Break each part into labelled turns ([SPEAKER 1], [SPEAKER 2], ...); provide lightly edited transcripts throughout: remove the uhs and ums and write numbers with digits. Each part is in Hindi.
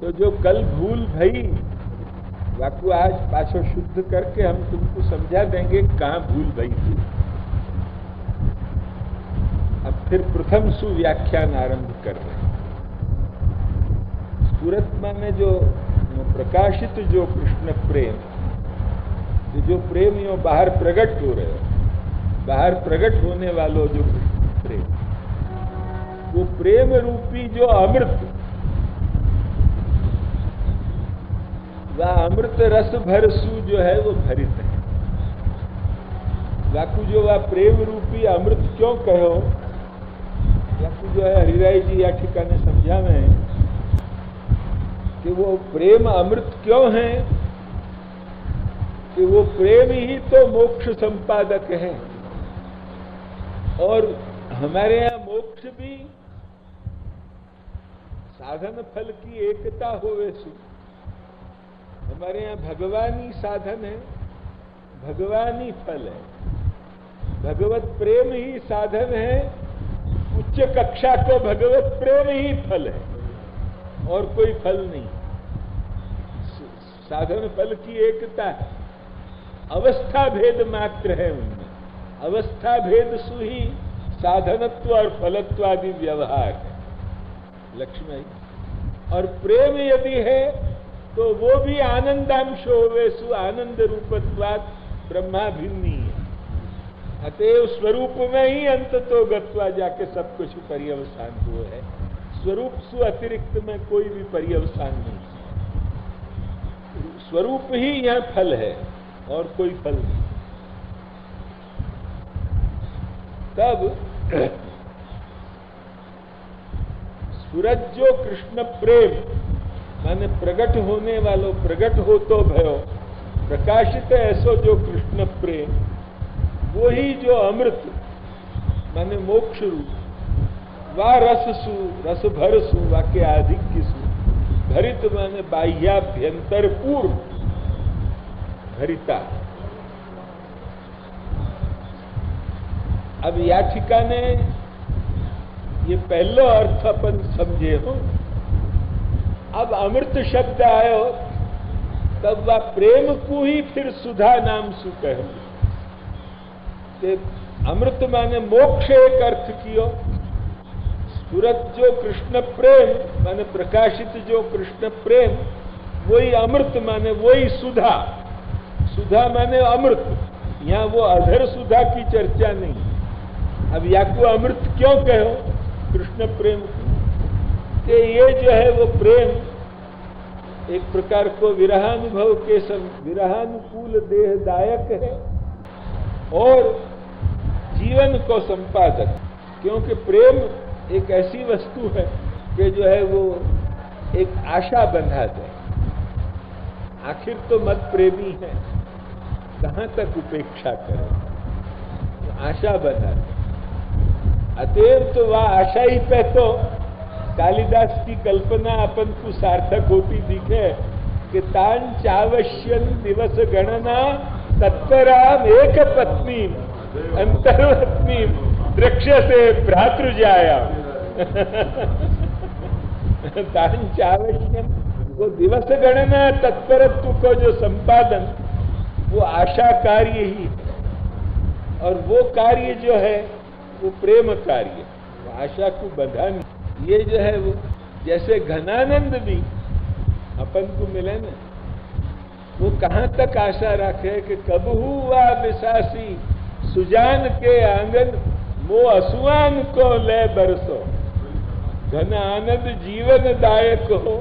[SPEAKER 1] तो जो कल भूल भई वाकु आज पाछो शुद्ध करके हम तुमको समझा देंगे कहाँ भूल भई थी। अब फिर प्रथम सुव्याख्यान आरंभ कर रहे हैं। स्फुरत्मा में जो प्रकाशित जो कृष्ण प्रेम, जो प्रेम यो बाहर प्रकट हो रहे हो, बाहर प्रकट होने वालों जो कृष्ण प्रेम, वो प्रेम रूपी जो अमृत, वह अमृत रस भरसु जो है वो भरित है। वाकु जो वह प्रेम रूपी अमृत क्यों कहो, वाकु जो है हरिराय जी या ठिकाने समझा में कि वो प्रेम अमृत क्यों है कि वो प्रेम ही तो मोक्ष संपादक है। और हमारे यहाँ मोक्ष भी साधन फल की एकता होवे सु, हमारे यहाँ भगवान ही साधन है, भगवान ही फल है, भगवत प्रेम ही साधन है, उच्च कक्षा को भगवत प्रेम ही फल है और कोई फल नहीं। साधन फल की एकता है, अवस्था भेद मात्र है उनमें, अवस्था भेद सु ही साधनत्व और फलत्व आदि व्यवहार है लक्ष्मी। और प्रेम यदि है तो वो भी आनंदांश होवेसु आनंद रूपत्वात् ब्रह्माभिन्नी है। अतएव स्वरूप में ही अंत तो गत्वा जाके सब कुछ पर्यवसान हुआ है। स्वरूप सु अतिरिक्त में कोई भी पर्यवसान नहीं, स्वरूप ही यहां फल है और कोई फल नहीं। तब स्फुरत जो कृष्ण प्रेम माने प्रकट होने वालों, प्रकट हो तो भयो, प्रकाशित ऐसो जो कृष्ण प्रेम, वो ही जो अमृत माने मोक्ष रूप, वा रससु रस भरसु वाक्य आधिक्य सु, भरित माने बाह्याभ्यंतर पूर्व भरिता। अब या ठिकाने ये पहलो अर्थ अपन समझे हो। अब अमृत शब्द आयो तब वह प्रेम को ही फिर सुधा नाम सु कहो कि अमृत माने मोक्ष एक अर्थ कियो, स्फुरत जो कृष्ण प्रेम माने प्रकाशित जो कृष्ण प्रेम, वही अमृत माने वही सुधा, सुधा माने अमृत। यहां वो अधर सुधा की चर्चा नहीं। अब या को अमृत क्यों कहो कृष्ण प्रेम कि ये जो है वो प्रेम एक प्रकार को विरहानुभव के विरहानुकूल देहदायक है और जीवन को संपादक। क्योंकि प्रेम एक ऐसी वस्तु है कि जो है वो एक आशा बंधा दे। आखिर तो मत प्रेमी है, कहां तक उपेक्षा करे, तो आशा बंधा दे। अतएव तो वह आशा ही पे तो कालिदास की कल्पना अपन को सार्थक होती दिखे कि तान चावश्यन दिवस गणना तत्पराम एक पत्नी अंतर्पत्नी द्रक्ष्यसे भ्रातृजाया। तान चावश्यन वो दिवस गणना तत्परत्व को जो संपादन, वो आशा कार्य ही है। और वो कार्य जो है वो प्रेम कार्य, वो आशा को बंधानी। ये जो है वो जैसे घनानंद भी अपन को मिले ना, वो कहां तक आशा रखे कि कब हुआ विशासी सुजान के आंगन मो असुआन को ले बरसो, घन आनंद जीवन दायक हो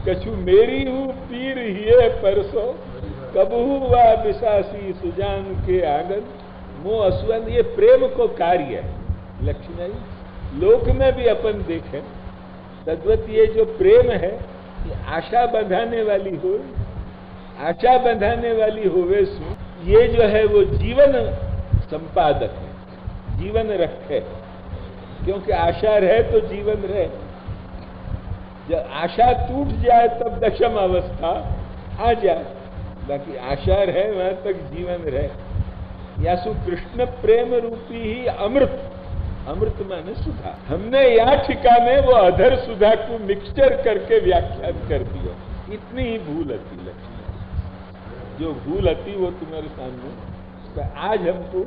[SPEAKER 1] कछु मेरी हूं पीर हिये परसो, कब हुआ विशासी सुजान के आंगन मो असुआन। ये प्रेम को कार्य है लक्ष्मी। लोक में भी अपन देखें तद्वत ये जो प्रेम है ये आशा बंधाने वाली हो, आशा बंधाने वाली होवे सु ये जो है वो जीवन संपादक है, जीवन रखे। क्योंकि आशा रहे तो जीवन रहे, जब आशा टूट जाए तब दशम अवस्था आ जाए, बाकी आशा रहे वहां तक जीवन रहे। या सु कृष्ण प्रेम रूपी ही अमृत अमृत माने सुधा। हमने यहाँ ठिकाने वो अधर सुधा को मिक्सचर करके व्याख्यान कर दिया। इतनी ही भूल अति लक्ष्मी, जो भूल अति वो तुम्हारे सामने। तो आज हमको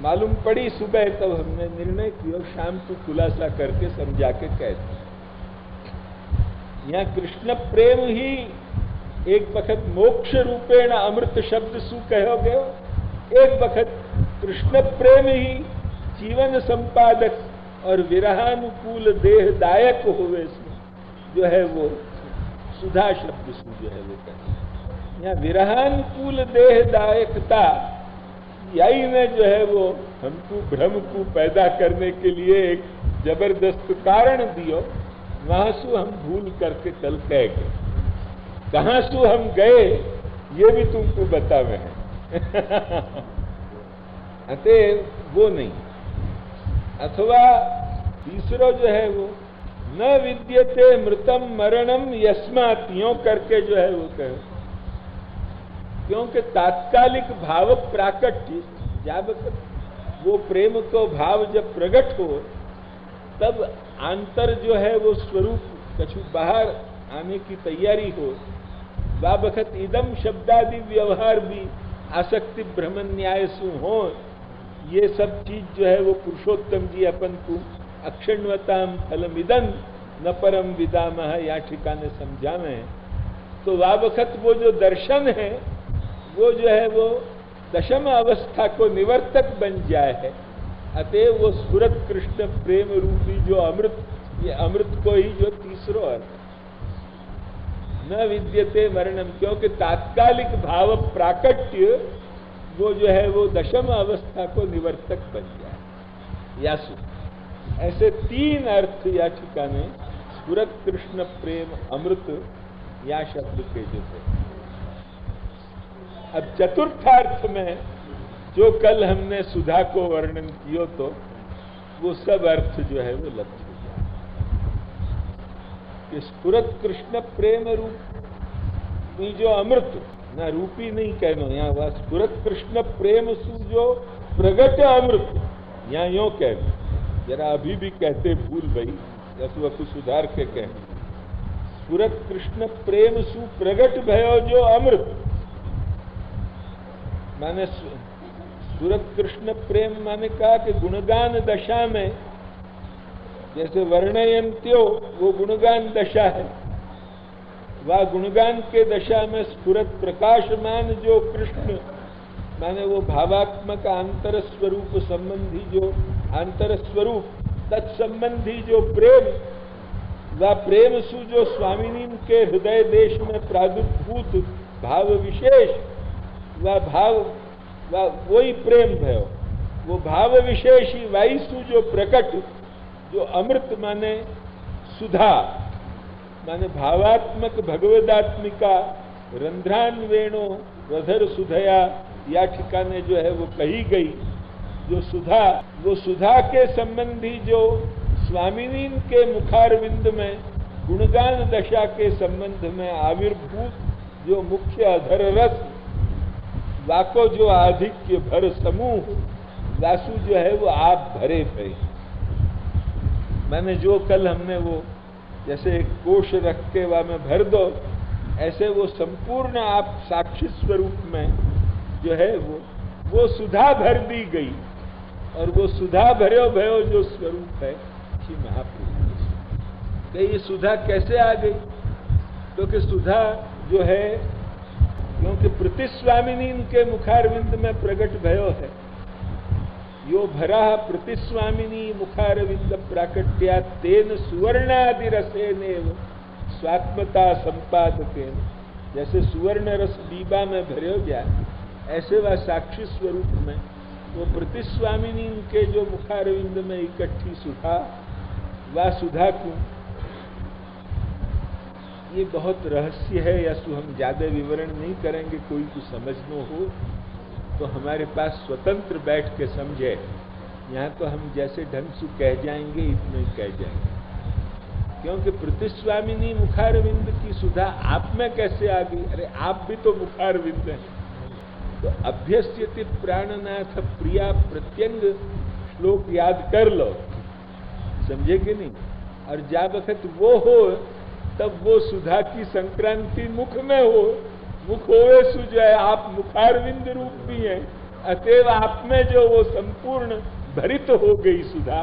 [SPEAKER 1] मालूम पड़ी सुबह, तब हमने निर्णय किया शाम को खुलासा करके समझा के कह दिया। यहाँ कृष्ण प्रेम ही एक वक्त मोक्ष रूपेण अमृत शब्द सु कहोगे, एक वक्त कृष्ण प्रेम ही जीवन संपादक और विरहानुकूल देहदायक होवे, जो है वो सुधा शब्द सु जो है वो कहते। यहाँ विरहानुकूल देहदायकता यही ने जो है वो हमको भ्रम को पैदा करने के लिए एक जबरदस्त कारण दियो। वहां सु हम भूल करके कल कह गए, कहां सु हम गए ये भी तुमको बतावे हैं। अतः वो नहीं। अथवा तीसरो जो है वो न विद्यते मृतम मरणम यस्मात्, यों करके जो है वो कहे, क्योंकि तात्कालिक भाव प्राकट्य, जब वो प्रेम को भाव जब प्रकट हो तब आंतर जो है वो स्वरूप कछु बाहर आने की तैयारी हो, वह वक्त इदम शब्दादि व्यवहार भी आसक्ति भ्रम न्याय सु हो। ये सब चीज जो है वो पुरुषोत्तम जी अपन को अक्षण्वताम फलमिदन न परम विदामह या ठिकाने समझावे हैं। तो वह वक्त वो जो दर्शन है वो जो है वो दशम अवस्था को निवर्तक बन जाए है। अतः वो स्फुरत कृष्ण प्रेम रूपी जो अमृत, ये अमृत को ही जो तीसरो अर्थ न विद्यते मरणम, क्योंकि तात्कालिक भाव प्राकट्य वो जो है वो दशम अवस्था को निवर्तक बन जाए। यासु ऐसे तीन अर्थ या ठिकाने स्फुरत कृष्ण प्रेम अमृत या शब्द के जो है। अब चतुर्थार्थ में जो कल हमने सुधा को वर्णन किया तो वो सब अर्थ जो है वो लब्ध हो जाए कि स्फुरत कृष्ण प्रेम रूप जो अमृत ना रूपी नहीं कहना, यहाँ वह स्फुरत कृष्ण प्रेम सु जो प्रगट अमृत, यहाँ यो कहना, जरा अभी भी कहते भूल भाई, जैसे वह कुछ सुधार के कहना स्फुरत कृष्ण प्रेम सु प्रगट भयो जो अमृत माने स्फुरत कृष्ण प्रेम माने कहा कि गुणगान दशा में जैसे वर्णयंत्यो वो गुणगान दशा है, वह गुणगान के दशा में स्फुरत प्रकाशमान जो कृष्ण माने वो भावात्मक आंतर स्वरूप संबंधी जो आंतर स्वरूप तत्संबंधी जो प्रेम, वह प्रेम सु जो स्वामिनी के हृदय देश में प्रादुर्भूत भाव विशेष, वह भाव वही प्रेम भयो, वो भाव विशेषी वायसु जो प्रकट जो अमृत माने सुधा माने भावात्मक भगवदात्मिका रंध्रान्वेणो रधर सुधया या ठिकाने जो है वो कही गई जो सुधा, वो सुधा के संबंधी जो स्वामिनी के मुखारविंद में गुणगान दशा के संबंध में आविर्भूत जो मुख्य अधर रस वाको जो आधिक्य भर समूह वासु जो है वो आप भरे पे। मैंने जो कल हमने वो जैसे एक कोश रख के वह में भर दो, ऐसे वो संपूर्ण आप साक्षी स्वरूप में जो है वो सुधा भर दी गई। और वो सुधा भरो भयो जो स्वरूप है श्री महाप्रभु। तो ये सुधा कैसे आ गई? क्योंकि सुधा जो है क्योंकि प्रतिस्वामिनी के मुखारविंद में प्रकट भयो है, यो भरा प्रतिस्वामिनी मुखारविंद प्राकट्या तेन सुवर्णादि रसेनेव स्वात्मता संपादकेन, जैसे सुवर्ण रस दीबा में भरो जाए ऐसे वह साक्षी स्वरूप में वो प्रतिस्वामिनी के जो मुखारविंद में इकट्ठी सुधा, वह सुधा को ये बहुत रहस्य है, या सु हम ज्यादा विवरण नहीं करेंगे। कोई को समझना हो तो हमारे पास स्वतंत्र बैठ के समझे। यहाँ तो हम जैसे ढंग से कह जाएंगे इतना ही कह जाएंगे, क्योंकि प्रतिस्वामिनी मुखारविंद की सुधा आप में कैसे आ गई? अरे आप भी तो मुखारविंद हैं। तो अभ्यस्यति प्राणनाथ प्रिया प्रत्यंग श्लोक याद कर लो, समझे कि नहीं। और जब वक्त वो हो तब वो सुधा की संक्रांति मुख में हो, मुख होवे सु जो है आप मुखारविंद रूप भी है, अतएव आप में जो वो संपूर्ण भरित हो गई सुधा,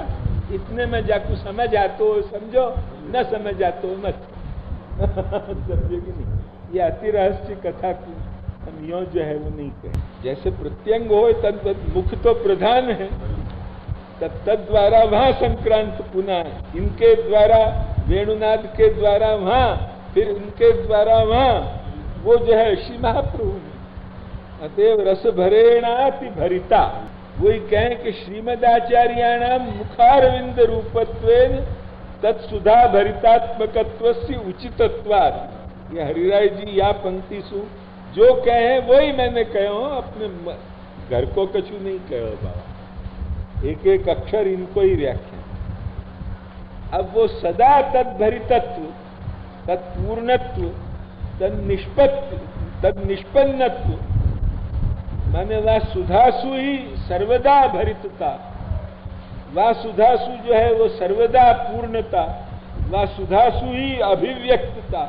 [SPEAKER 1] इतने में जाकू समझ आतो समझो, न समझ आतो मत समझे कि नहीं। ये अति रहस्य कथा की हम यो जो है वो नहीं कहें। जैसे प्रत्यंग हो तद मुख तो प्रधान है, तब तद द्वारा वहां संक्रांत पुनः, इनके द्वारा वेणुनाद के द्वारा वहां, फिर उनके द्वारा वहां, वो जो है श्री महाप्रभु में। अतएव रस भरेणाति भरिता, वही कहें कि श्रीमदाचार्याणाम मुखारविंद रूपत्वेन तत्सुधा भरितात्मकत्वस्य उचितत्वात्। ये हरिराय जी या पंक्ति सु जो कहे वही मैंने कहो, अपने घर को कछु नहीं कहो बाबा, एक एक अक्षर इनको ही व्याख्या। अब वो सदा तद्भरितत्व, तत्पूर्णत्व, तन्निष्पन्नत्व, माने वह सुधासु ही सर्वदा भरितता, वह सुधासु जो है वो सर्वदा पूर्णता, वह सुधासु ही अभिव्यक्तता,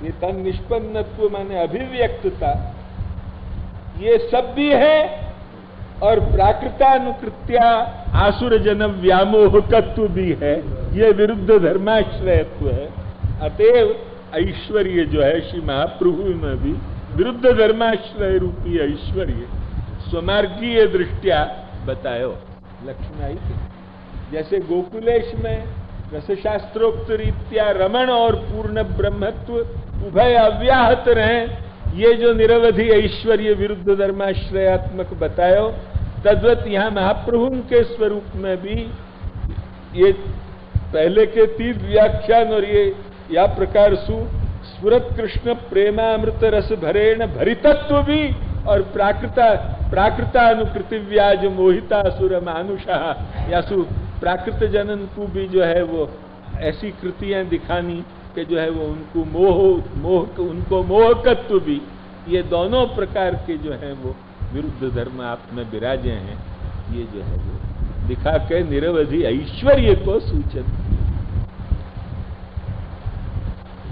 [SPEAKER 1] ये तन्निष्पन्नत्व माने अभिव्यक्तता, ये सब भी है। और प्राकृतानुकृत्या आसुर जन्म व्यामोहकत्व भी है, ये विरुद्ध धर्माश्रयत्व है। अतएव ऐश्वर्य जो है श्री महाप्रभु में भी विरुद्ध धर्माश्रय रूपी ऐश्वर्य स्वमार्गीय दृष्टिया बतायो। लक्ष्मण आई थी जैसे गोकुलेश में रसशास्त्रोक्त रीत्या रमण और पूर्ण ब्रह्मत्व उभय अव्याहत रहे, ये जो निरवधि ऐश्वर्य विरुद्ध धर्माश्रयात्मक बतायो, तद्वत यहाँ महाप्रभु के स्वरूप में भी ये पहले के 3 व्याख्यान और ये या प्रकार सु स्फुरत कृष्ण प्रेमामृत रस भरेण भरितत्व भी, और प्राकृतानुकृतिव्याज मोहिता सुर मानुषा या सु प्राकृत जनन को भी जो है वो ऐसी कृतियां दिखानी कि जो है वो उनको मोहकत्व भी, ये दोनों प्रकार के जो है वो विरुद्ध धर्म आप में विराजे हैं, ये जो है वो दिखा के निरवधि ऐश्वर्य को सूचन।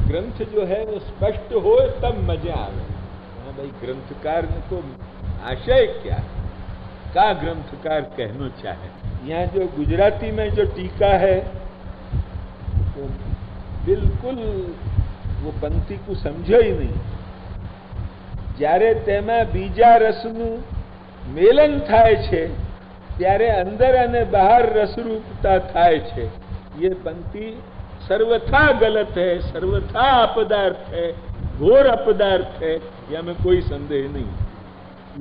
[SPEAKER 1] ग्रंथ जो है वो स्पष्ट हो तब मजा आवे। हाँ भाई, ग्रंथकार को आशय क्या का ग्रंथकार कहना चाहे। यहाँ जो गुजराती में जो टीका है तो बिल्कुल वो पंक्ति को समझो ही नहीं। જ્યારે તેમાં બીજા રસનું મેલન થાય છે ત્યારે અંદર અને બહાર રસરૂપતા થાય છે। ये पंक्ति सर्वथा गलत है, सर्वथा अपदार्थ है, घोर अपदार्थ है, या में कोई संदेह नहीं।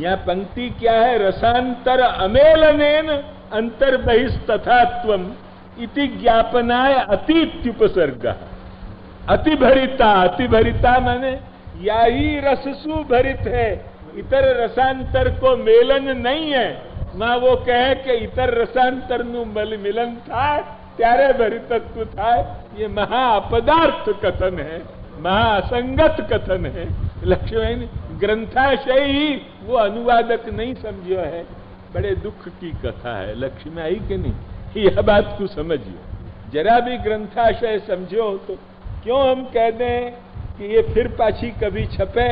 [SPEAKER 1] यहाँ पंक्ति क्या है? रसांतर अमेलनेन अंतर बहिस्तथात्वम इति ज्ञापनाय अतीत्युपसर्ग। अतिभरिता, अतिभरिता माने या ही रससु भरित है, इतर रसांतर को मेलन नहीं है। मां वो कहे कि इतर रसांतर नु मिलन था त्यारे भरितत्व था, ये महा अपदार्थ कथन है, महा असंगत कथन है। लक्ष्मण ग्रंथाशय ही वो अनुवादक नहीं समझो है, बड़े दुख की कथा है। लक्ष्मण आई कि नहीं, यह बात को समझियो। जरा भी ग्रंथाशय समझो तो क्यों हम कह दें कि ये फिर पाछी कभी छपे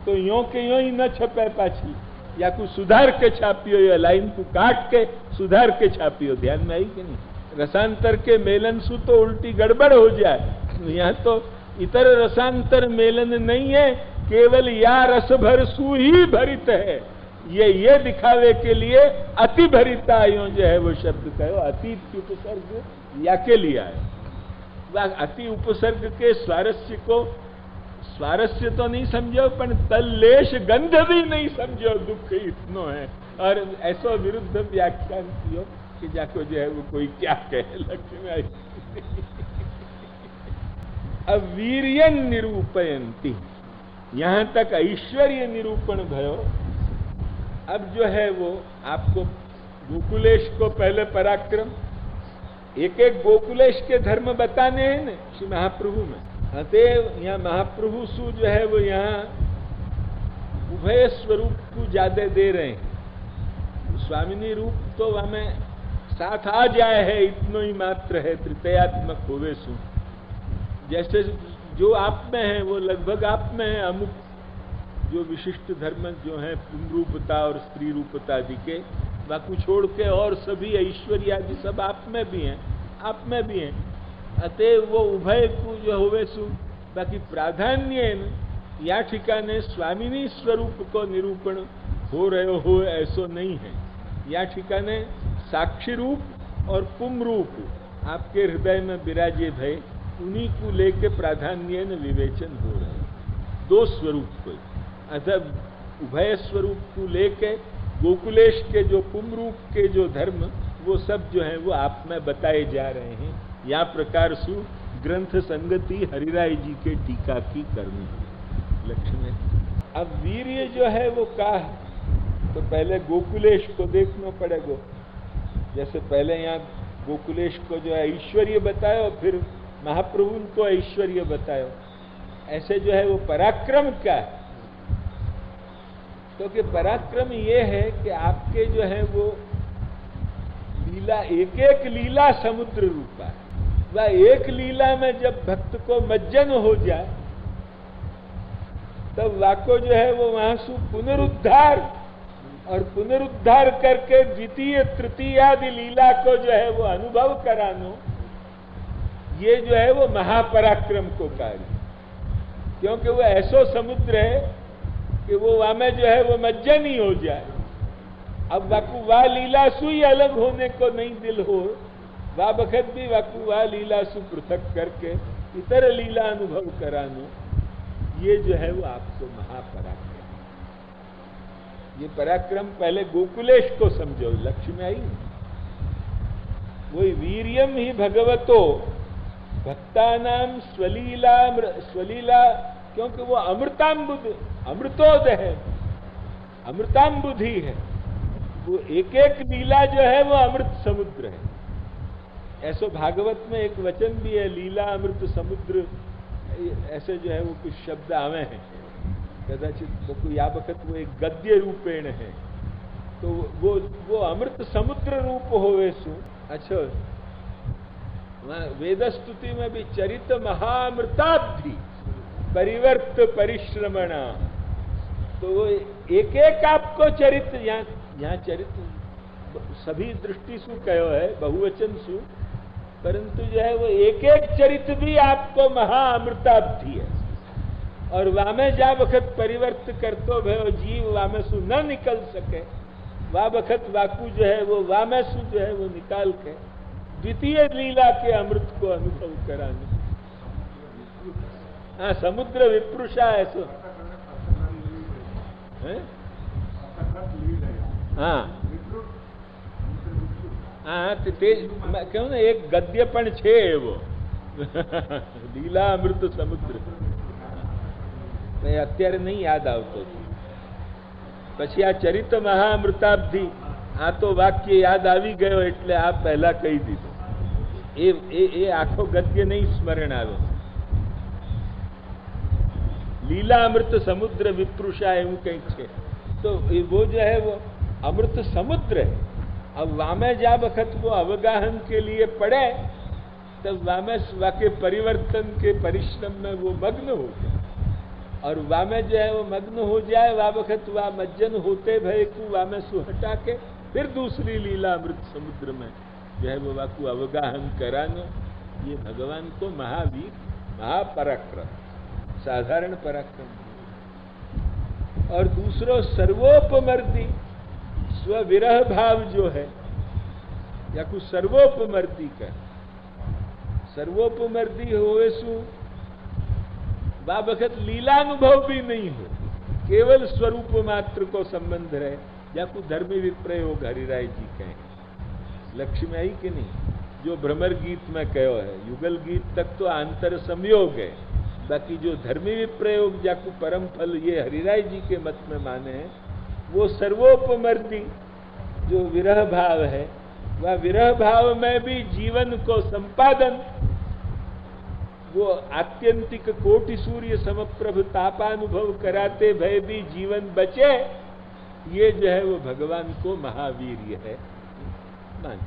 [SPEAKER 1] तो यों के यों ही न छपे पाछी, या कुछ सुधार के छापियो, या लाइन को काट के सुधार के छापियो। ध्यान में आई कि नहीं? रसांतर के मेलन सु तो उल्टी गड़बड़ हो जाए। यहाँ तो इतर रसांतर मेलन नहीं है, केवल या रस भर सु ही भरित है। ये दिखावे के लिए अति भरिता यो जो है वो शब्द कहो। अति उपसर्ग या के लिए है, वह अति उपसर्ग के स्वारस्य को, स्वारस्य तो नहीं समझो पर तल्लेश गंध भी नहीं समझो, दुख इतनो है। और ऐसा विरुद्ध व्याख्यान कियो कि जाको जो है वो कोई क्या कहे। लक्ष्मी अब वीर्यन निरूपयंती, यहां तक ऐश्वर्य निरूपण भयो। अब जो है वो आपको गोकुलेश को पहले पराक्रम, एक एक गोकुलेश के धर्म बताने हैं न श्री महाप्रभु में। अतएव यहाँ महाप्रभु सु जो है वो यहाँ उभय स्वरूप को ज्यादा दे रहे हैं। स्वामिनी रूप तो हमें साथ आ जाए है, इतनो ही मात्र है तृतीयात्मक होवे सु। जैसे जो आप में है वो लगभग आप में है, अमुक जो विशिष्ट धर्म जो है पुंरूपता और स्त्री रूपता आदि के, बाकी छोड़ के और सभी ऐश्वर्य आदि सब आप में भी हैं, आप में भी हैं। अतः वो उभय को जो होवे सु, बाकी प्राधान्य या ठिकाने स्वामिनी स्वरूप को निरूपण हो रहे हो ऐसो नहीं है। या ठिकाने साक्षी रूप और पुम रूप आपके हृदय में विराजे भय, उन्हीं को लेके प्राधान्य विवेचन हो रहे हैं, दो स्वरूप को। अतः उभय स्वरूप को लेके गोकुलेश के जो पुम रूप के जो धर्म वो सब जो है वो आप में बताए जा रहे हैं। या प्रकार सु ग्रंथ संगति हरिराय जी के टीका की करनी लक्ष्य। अब वीर्य जो है वो का है, तो पहले गोकुलेश को देखना पड़ेगा। जैसे पहले यहाँ गोकुलेश को जो है ऐश्वर्य बतायो, फिर महाप्रभु को ऐश्वर्य बतायो, ऐसे जो है वो पराक्रम का है। क्योंकि पराक्रम ये है कि आपके जो है वो लीला, एक एक लीला समुद्र रूपा है। वह एक लीला में जब भक्त को मज्जन हो जाए तब वाको जो है वो वहां से पुनरुद्धार, और पुनरुद्धार करके द्वितीय तृतीय आदि लीला को जो है वो अनुभव करानो, ये जो है वो महापराक्रम को कार्य। क्योंकि वो ऐसो समुद्र है कि वो वहां में जो है वो मज्जन ही हो जाए। अब वाकु वाह लीला सु ही अलग होने को नहीं दिल हो, वाह बखत भी वाकु वाह लीला सु पृथक करके इतर लीला अनुभव करानो, ये जो है वो आपको महापराक्रम। ये पराक्रम पहले गोकुलेश को समझो, लक्ष्य में आई। वही वीर्यम ही भगवतो भक्तानाम स्वलीला, क्योंकि वो अमृताम्बुद, अमृतोदय है, अमृताम्बुधि है। वो एक एक लीला जो है वो अमृत समुद्र है। ऐसो भागवत में एक वचन भी है, लीला अमृत समुद्र, ऐसे जो है वो कुछ शब्द आवे हैं। कदाचित वो या वक्त वो एक गद्य रूपेण है, तो वो अमृत समुद्र रूप होवे सु। अच्छा, वेदस्तुति में भी चरित महामृताब्धि परिवर्त परिश्रमणा, तो वो एक एक आपको चरित्र, यहाँ चरित्र सभी दृष्टि सु कहो है, बहुवचन सु, परंतु जो है वो एक एक चरित्र भी आपको महाअमृताब्धि है। और वामे जा वखत परिवर्त करतो भयो जीव वामे सु न निकल सके, वा वखत वाकु जो है वो वामे सु जो है वो निकाल के द्वितीय लीला के अमृत को अनुभव कराने। हाँ, समुद्र विप्रुषा ऐसो, हाँ हाँ, तेज क्यों ना एक गद्यपण छे वो लीला अमृत समुद्र, અત્યારે નહીં યાદ આવતો। પછી આ ચરિત મહાઅમૃતાબ્ધિ, આ તો વાક્ય યાદ આવી ગયો એટલે આ પહેલા કહી દીધું। એ આખો ગદ્ય નહીં સ્મરણ આવે। लीला अमृत समुद्र विप्रुषा એવું કંઈક છે, तो वो जो है वो अमृत समुद्र है। अब वामे जा वक्त वो अवगाहन के लिए पड़े तब वामे वाके परिवर्तन के परिश्रम में वो मग्न हो जाए, और वामे जो है वो मग्न हो जाए, वा वक्त वा मज्जन होते भय को वामे सु हटा के फिर दूसरी लीला अमृत समुद्र में जो है वो वाकु अवगाहन करानो, ये भगवान को महावीर, महापराक्रम, साधारण पराक्रम। और दूसरो सर्वोपमर्दी स्विरह भाव जो है, या कुछ सर्वोपमर्दी का, सर्वोपमर्दी होवे सु वा वक्त लीलानुभव भी नहीं हो, केवल स्वरूप मात्र को संबंध रहे, या कुछ धर्मी विप्रयोग हरिराय जी कहें। लक्ष्य में आई कि नहीं, जो भ्रमर गीत में कहो है, युगल गीत तक तो आंतर संयोग है, बाकी जो धर्मी विप्रयोग जाकू परम फल ये हरिराय जी के मत में माने हैं, वो सर्वोपमर्दी जो विरह भाव है, वह विरह भाव में भी जीवन को संपादन, वो आत्यंतिक कोटि सूर्य समप्रभ तापानुभव कराते भय भी जीवन बचे, ये जो है वो भगवान को महावीर्य है। मान